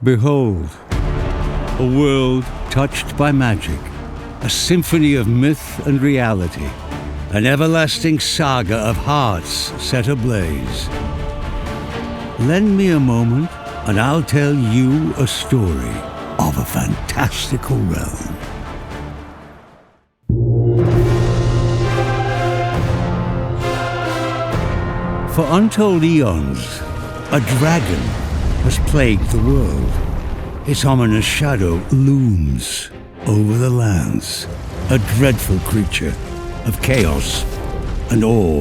Behold, a world touched by magic, a symphony of myth and reality, an everlasting saga of hearts set ablaze. Lend me a moment, and I'll tell you a story of a fantastical realm. For untold eons, a dragon has plagued the world. Its ominous shadow looms over the lands, a dreadful creature of chaos and awe,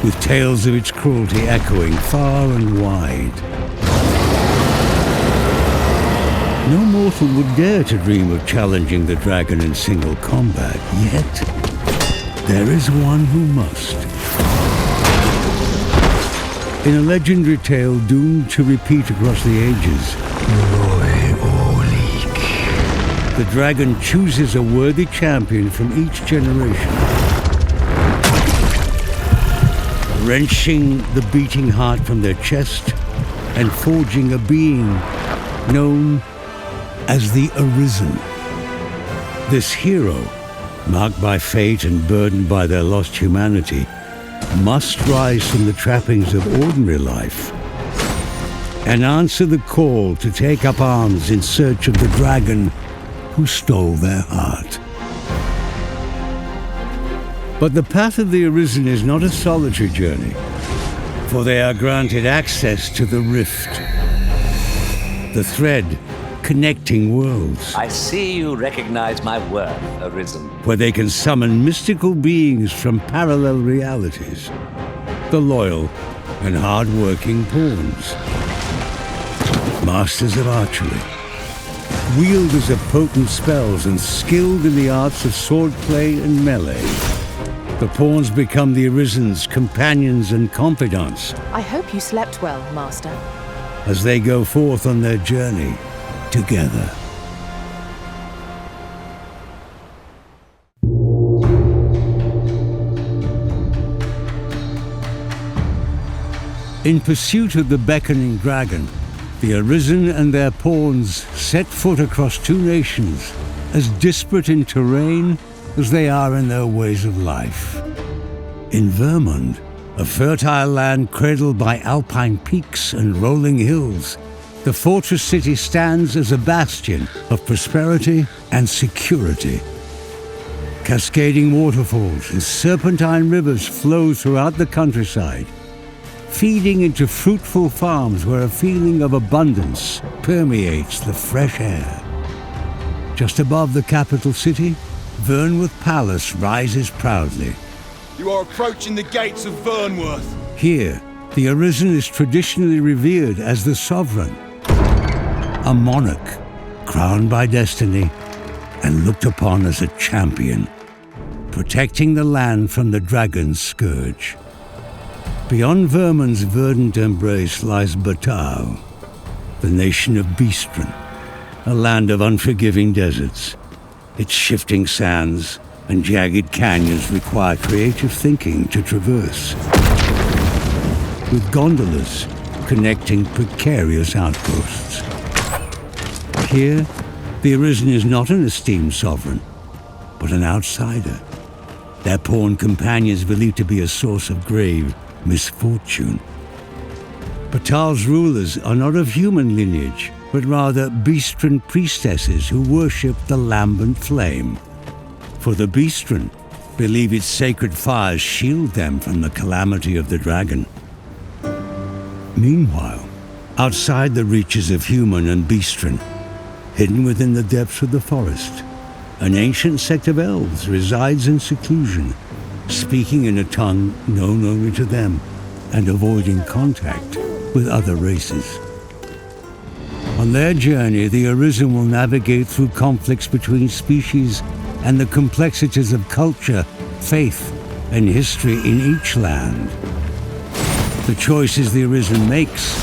with tales of its cruelty echoing far and wide. No mortal would dare to dream of challenging the dragon in single combat, yet there is one who must. In a legendary tale doomed to repeat across the ages, the dragon chooses a worthy champion from each generation, wrenching the beating heart from their chest and forging a being known as the Arisen. This hero, marked by fate and burdened by their lost humanity, must rise from the trappings of ordinary life and answer the call to take up arms in search of the dragon who stole their heart. But the path of the Arisen is not a solitary journey, for they are granted access to the Rift, the thread connecting worlds. I see you recognize my worth, Arisen. Where they can summon mystical beings from parallel realities, the loyal and hard-working pawns, masters of archery, wielders of potent spells and skilled in the arts of swordplay and melee. The pawns become the Arisen's companions and confidants. I hope you slept well, Master. As they go forth on their journey together. In pursuit of the beckoning dragon, the Arisen and their pawns set foot across two nations, as disparate in terrain as they are in their ways of life. In Vermund, a fertile land cradled by alpine peaks and rolling hills, the fortress city stands as a bastion of prosperity and security. Cascading waterfalls and serpentine rivers flow throughout the countryside, feeding into fruitful farms where a feeling of abundance permeates the fresh air. Just above the capital city, Vernworth Palace rises proudly. You are approaching the gates of Vernworth. Here, the Arisen is traditionally revered as the sovereign, a monarch crowned by destiny and looked upon as a champion, protecting the land from the dragon's scourge. Beyond Vermund's verdant embrace lies Batal, the nation of Beastren, a land of unforgiving deserts. Its shifting sands and jagged canyons require creative thinking to traverse, with gondolas connecting precarious outposts. Here, the Arisen is not an esteemed sovereign, but an outsider, their pawn companions believed to be a source of grave misfortune. Batal's rulers are not of human lineage, but rather Beastren priestesses who worship the lambent flame. For the Beastren believe its sacred fires shield them from the calamity of the dragon. Meanwhile, outside the reaches of human and Beastren, hidden within the depths of the forest, an ancient sect of elves resides in seclusion, speaking in a tongue known only to them and avoiding contact with other races. On their journey, the Arisen will navigate through conflicts between species and the complexities of culture, faith, and history in each land. The choices the Arisen makes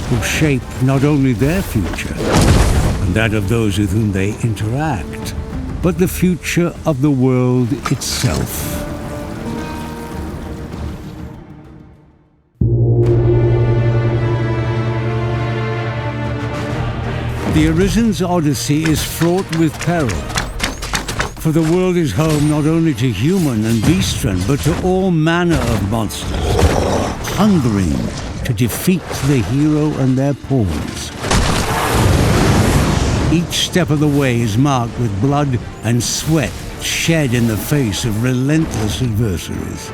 will shape not only their future and that of those with whom they interact, but the future of the world itself. The Arisen's odyssey is fraught with peril. For the world is home not only to human and beastren, but to all manner of monsters, hungering to defeat the hero and their pawns. Each step of the way is marked with blood and sweat shed in the face of relentless adversaries.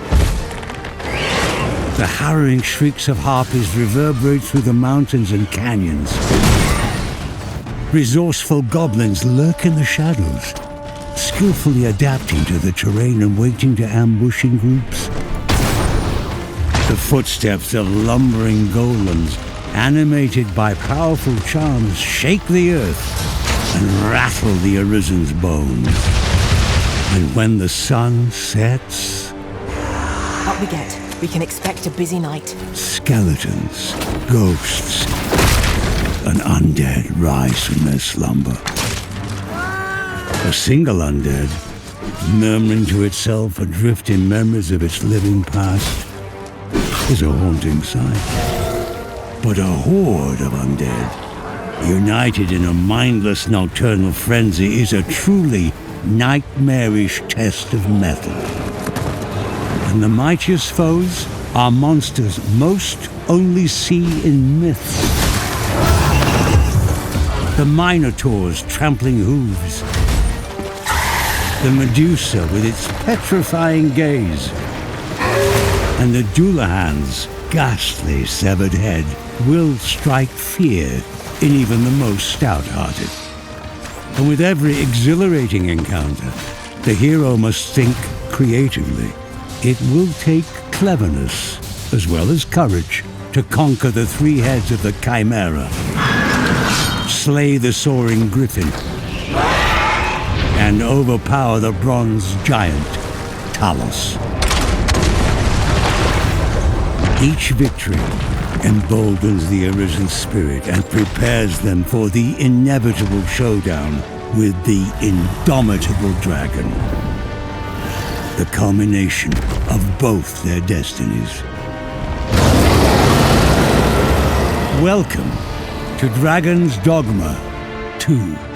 The harrowing shrieks of harpies reverberate through the mountains and canyons. Resourceful goblins lurk in the shadows, skillfully adapting to the terrain and waiting to ambush in groups. The footsteps of lumbering golems, animated by powerful charms, shake the earth and rattle the Arisen's bones. And when the sun sets... Up we get. We can expect a busy night. Skeletons, ghosts, and undead rise from their slumber. A single undead, murmuring to itself adrift in memories of its living past, is a haunting sight. But a horde of undead, united in a mindless nocturnal frenzy, is a truly nightmarish test of mettle. And the mightiest foes are monsters most only see in myths. The Minotaur's trampling hooves, the Medusa with its petrifying gaze, and the Dullahan's ghastly severed head will strike fear in even the most stout-hearted. And with every exhilarating encounter, the hero must think creatively. It will take cleverness, as well as courage, to conquer the three heads of the Chimera, slay the soaring griffin, and overpower the bronze giant, Talos. Each victory emboldens the Arisen spirit and prepares them for the inevitable showdown with the indomitable dragon. The culmination of both their destinies. Welcome to Dragon's Dogma 2.